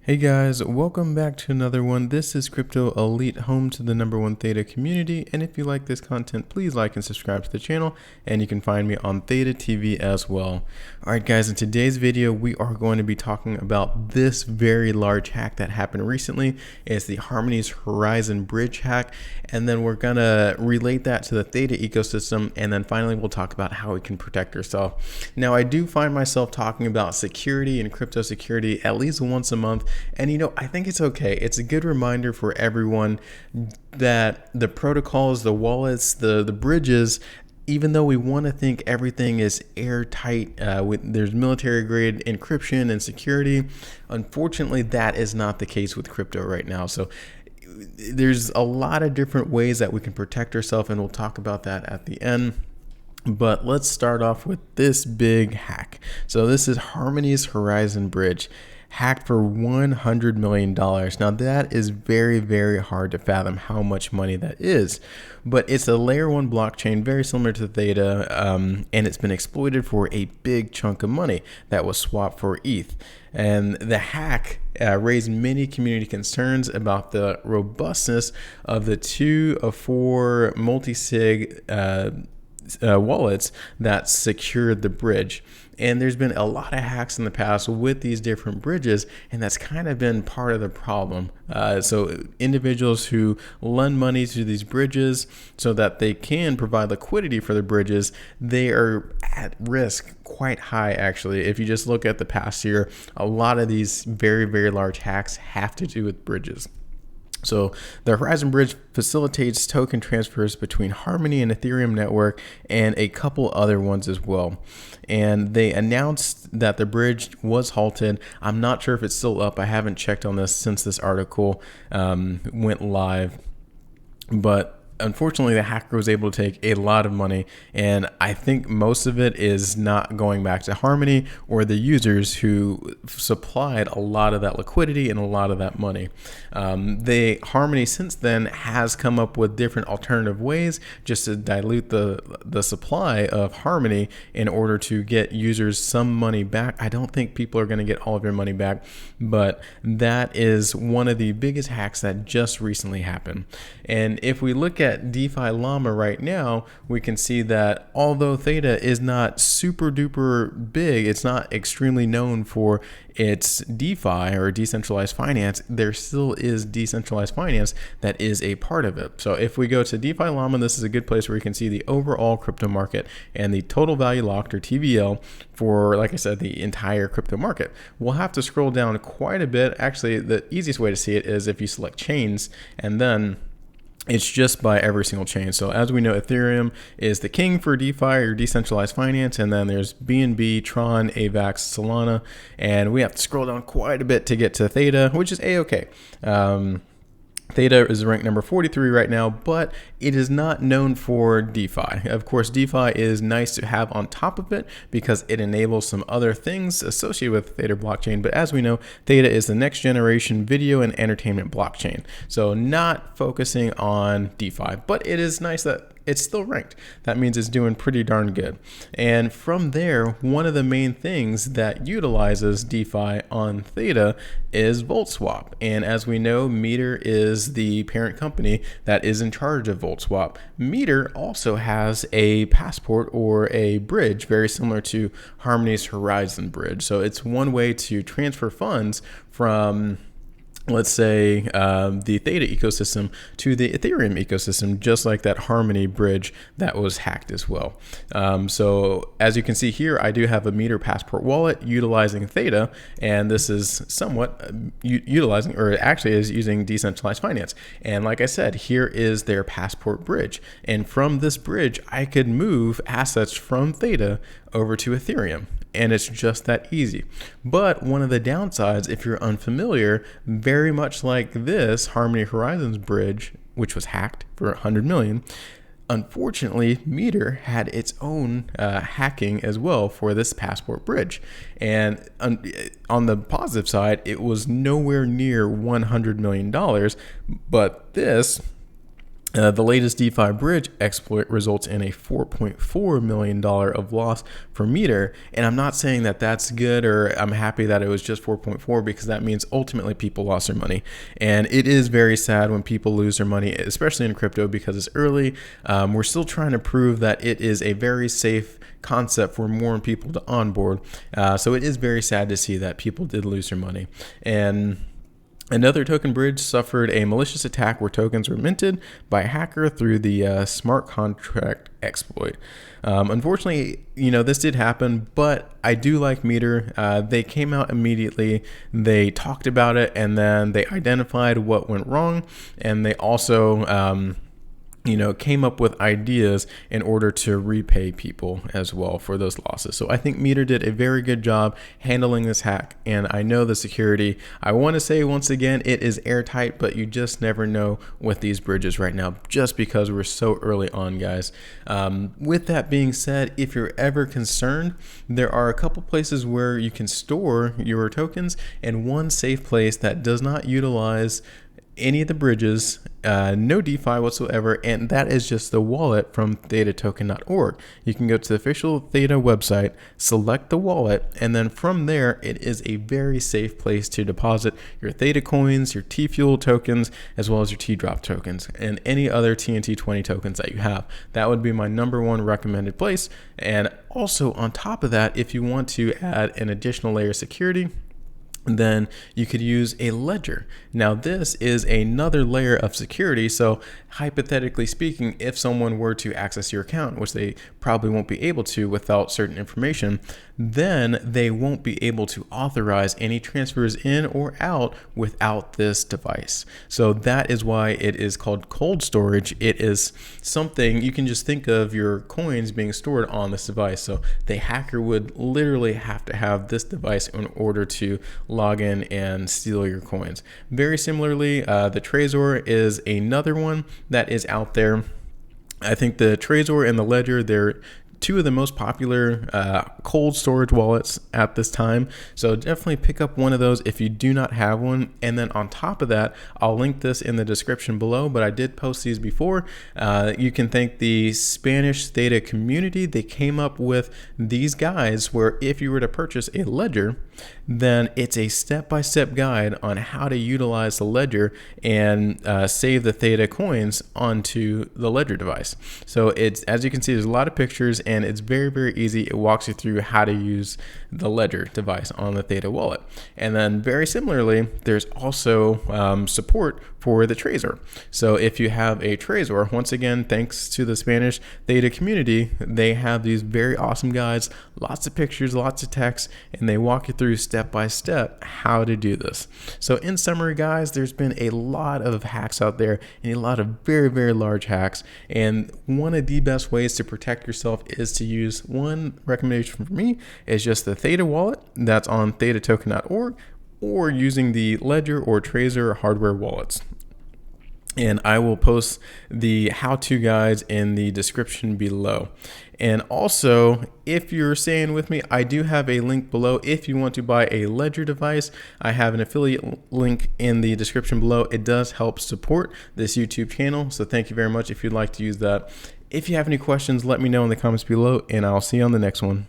Hey guys, welcome back to another one. This is Crypto Elite, home to the #1 Theta community. And if you like this content, please like and subscribe to the channel. And you can find me on Theta TV as well. All right, guys, in today's video, we are going to be talking about this very large hack that happened recently. It's the Harmony's Horizon Bridge hack. And then we're going to relate that to the Theta ecosystem. And then finally, we'll talk about how we can protect ourselves. Now, I do find myself talking about security and crypto security at least once a month. And I think it's okay. It's a good reminder for everyone that the protocols, the wallets, the bridges, even though we want to think everything is airtight, there's military grade encryption and security, unfortunately, that is not the case with crypto right now. So there's a lot of different ways that we can protect ourselves, and we'll talk about that at the end. But let's start off with this big hack. So this is Harmony's Horizon Bridge, hacked for $100 million. Now that is very, very hard to fathom how much money that is, but it's a layer 1 blockchain, very similar to Theta, and it's been exploited for a big chunk of money that was swapped for ETH. And the hack raised many community concerns about the robustness of the 2 of 4 multi-sig wallets that secured the bridge. And there's been a lot of hacks in the past with these different bridges, and that's kind of been part of the problem. So individuals who lend money to these bridges so that they can provide liquidity for the bridges, they are at risk quite high, actually. If you just look at the past year, a lot of these very, very large hacks have to do with bridges. So the Horizon Bridge facilitates token transfers between Harmony and Ethereum network and a couple other ones as well. And they announced that the bridge was halted. I'm not sure if it's still up. I haven't checked on this since this article went live. But unfortunately, the hacker was able to take a lot of money, and I think most of it is not going back to Harmony or the users who supplied a lot of that liquidity and a lot of that money. Harmony since then has come up with different alternative ways just to dilute the supply of Harmony in order to get users some money back. I don't think people are going to get all of their money back, but that is one of the biggest hacks that just recently happened. And if we look at DeFi Llama right now, we can see that although Theta is not super duper big, it's not extremely known for its DeFi or decentralized finance, there still is decentralized finance that is a part of it. So if we go to DeFi Llama, this is a good place where you can see the overall crypto market and the total value locked, or TVL, for, like I said, the entire crypto market. We'll have to scroll down quite a bit. Actually, the easiest way to see it is if you select chains, and then it's just by every single chain. So as we know, Ethereum is the king for DeFi or decentralized finance. And then there's BNB, Tron, AVAX, Solana. And we have to scroll down quite a bit to get to Theta, which is A-okay. Theta is ranked number 43 right now, but it is not known for DeFi. Of course, DeFi is nice to have on top of it because it enables some other things associated with Theta blockchain. But as we know, Theta is the next generation video and entertainment blockchain. So not focusing on DeFi, but it is nice that it's still ranked. That means it's doing pretty darn good. And from there, one of the main things that utilizes DeFi on Theta is VoltSwap. And as we know, Meter is the parent company that is in charge of VoltSwap. Meter also has a passport or a bridge very similar to Harmony's Horizon Bridge. So it's one way to transfer funds from, let's say, the Theta ecosystem to the Ethereum ecosystem, just like that Harmony bridge that was hacked as well. So as you can see here, I do have a Meter Passport wallet utilizing Theta, and this is somewhat utilizing, or actually is using decentralized finance. And like I said, here is their Passport bridge. And from this bridge, I could move assets from Theta over to Ethereum. And it's just that easy. But one of the downsides, if you're unfamiliar, very much like this Harmony Horizons bridge, which was hacked for 100 million, unfortunately, Meter had its own hacking as well for this Passport bridge. And on the positive side, it was nowhere near $100 million, but this The latest DeFi bridge exploit results in a $4.4 million of loss for Meter. And I'm not saying that that's good, or I'm happy that it was just 4.4, because that means ultimately people lost their money. And it is very sad when people lose their money, especially in crypto, because it's early. We're still trying to prove that it is a very safe concept for more people to onboard. So it is very sad to see that people did lose their money. And another token bridge suffered a malicious attack where tokens were minted by a hacker through the smart contract exploit. Unfortunately, this did happen, but I do like Meter. They came out immediately, they talked about it, and then they identified what went wrong, and they also came up with ideas in order to repay people as well for those losses. So I think Meter did a very good job handling this hack. And I know the security, I want to say once again, it is airtight, but you just never know with these bridges right now, just because we're so early on, guys. With that being said, if you're ever concerned, there are a couple places where you can store your tokens, and one safe place that does not utilize any of the bridges, no DeFi whatsoever, and that is just the wallet from ThetaToken.org. You can go to the official Theta website, select the wallet, and then from there, it is a very safe place to deposit your Theta coins, your TFUEL tokens, as well as your T-Drop tokens, and any other TNT20 tokens that you have. That would be my #1 recommended place. And also on top of that, if you want to add an additional layer of security, then you could use a ledger. Now this is another layer of security. So hypothetically speaking, if someone were to access your account, which they probably won't be able to without certain information, then they won't be able to authorize any transfers in or out without this device. So that is why it is called cold storage. It is something you can just think of your coins being stored on this device. So the hacker would literally have to have this device in order to log in and steal your coins. Very similarly, the Trezor is another one that is out there. I think the Trezor and the Ledger, they're two of the most popular cold storage wallets at this time. So definitely pick up one of those if you do not have one. And then on top of that, I'll link this in the description below, but I did post these before. You can thank the Spanish Theta community. They came up with these guides where if you were to purchase a Ledger, then it's a step-by-step guide on how to utilize the Ledger and save the Theta coins onto the Ledger device. So it's, as you can see, there's a lot of pictures, and it's very, very easy. It walks you through how to use the Ledger device on the Theta wallet. And then very similarly, there's also support for the Trezor. So if you have a Trezor, once again, thanks to the Spanish Theta community, they have these very awesome guides, lots of pictures, lots of text, and they walk you through step by step how to do this. So in summary, guys, there's been a lot of hacks out there, and a lot of very, very large hacks. And one of the best ways to protect yourself is to use, one recommendation for me is just the Theta wallet that's on ThetaToken.org, or using the Ledger or Trezor hardware wallets. And I will post the how-to guides in the description below. And also, if you're staying with me, I do have a link below. If you want to buy a Ledger device, I have an affiliate link in the description below. It does help support this YouTube channel. So thank you very much if you'd like to use that. If you have any questions, let me know in the comments below, and I'll see you on the next one.